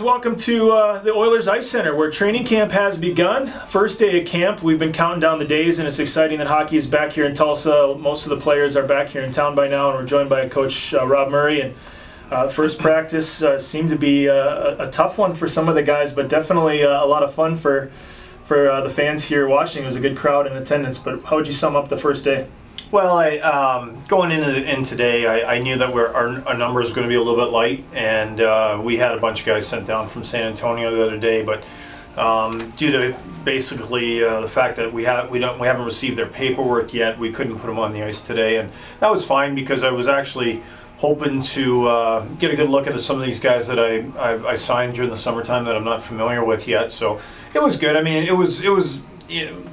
Welcome to the Oilers Ice Center, where training camp has begun. First day of camp. We've been counting down the days, and it's exciting that hockey is back here in Tulsa. Most of the players are back here in town by now, and we're joined by Coach Rob Murray. And first practice seemed to be a tough one for some of the guys, but definitely a lot of fun for the fans here watching. It was a good crowd in attendance. But how would you sum up the first day? Well, going in today, I knew that our numbers were going to be a little bit light, and we had a bunch of guys sent down from San Antonio the other day. But due to basically the fact that we haven't received their paperwork yet, we couldn't put them on the ice today, and that was fine because I was actually hoping to get a good look at some of these guys that I signed during the summertime that I'm not familiar with yet. So it was good. I mean, it was.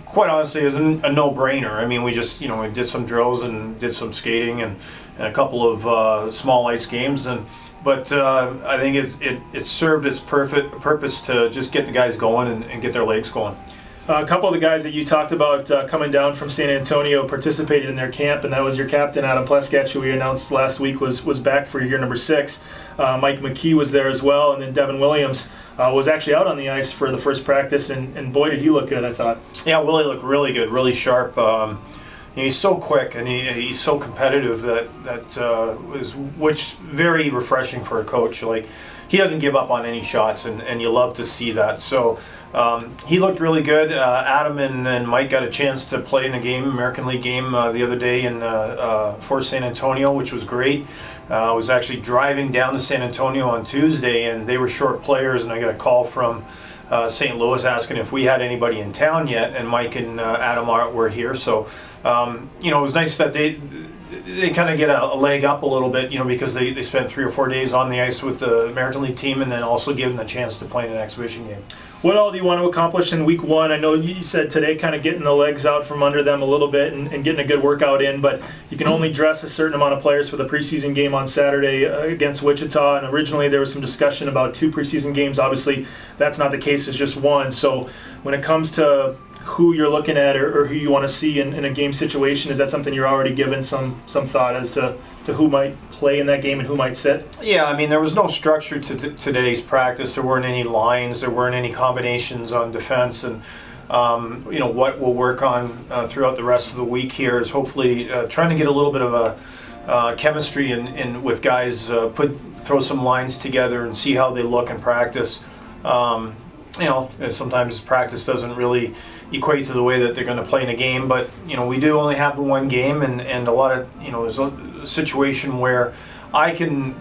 Quite honestly, it was a no-brainer. I mean, we just, we did some drills and did some skating and a couple of small ice games, but I think it served its purpose to just get the guys going and get their legs going. A couple of the guys that you talked about coming down from San Antonio participated in their camp, and that was your captain, Adam Pleskach, who we announced last week was back for year number 6. Mike McKee was there as well, and then Devin Williams was actually out on the ice for the first practice, and boy, did he look good, I thought. Yeah, Willie looked really good, really sharp. He's so quick, and he's so competitive which very refreshing for a coach. Like, he doesn't give up on any shots, and you love to see that. So he looked really good. Adam and Mike got a chance to play in a game, American League game, the other day for San Antonio, which was great. I was actually driving down to San Antonio on Tuesday, and they were short players, and I got a call from St. Louis asking if we had anybody in town yet, and Mike and Adam were here. So it was nice that they kind of get a leg up a little bit, because they spent 3 or 4 days on the ice with the American League team, and then also give them a chance to play in an exhibition game. What all do you want to accomplish in week 1? I know you said today kind of getting the legs out from under them a little bit and getting a good workout in, but you can only dress a certain amount of players for the preseason game on Saturday against Wichita, and originally there was some discussion about 2 preseason games. Obviously, that's not the case. It's just 1. So when it comes to who you're looking at or who you want to see in a game situation, is that something you're already given some thought as to who might play in that game and who might sit? Yeah, I mean, there was no structure to today's practice. There weren't any lines. There weren't any combinations on defense. And, what we'll work on throughout the rest of the week here is hopefully trying to get a little bit of a chemistry in with guys, throw some lines together and see how they look in practice. Sometimes practice doesn't really equate to the way that they're going to play in a game, but we do only have the 1 game, and a lot of there's a situation where I can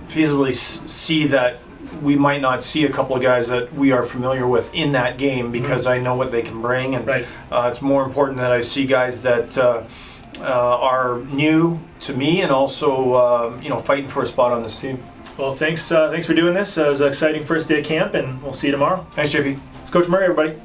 feasibly see that we might not see a couple of guys that we are familiar with in that game because I know what they can bring, and right. It's more important that I see guys that are new to me and also fighting for a spot on this team. Well, thanks for doing this. It was an exciting first day of camp, and we'll see you tomorrow. Thanks, JP. It's Coach Murray, everybody.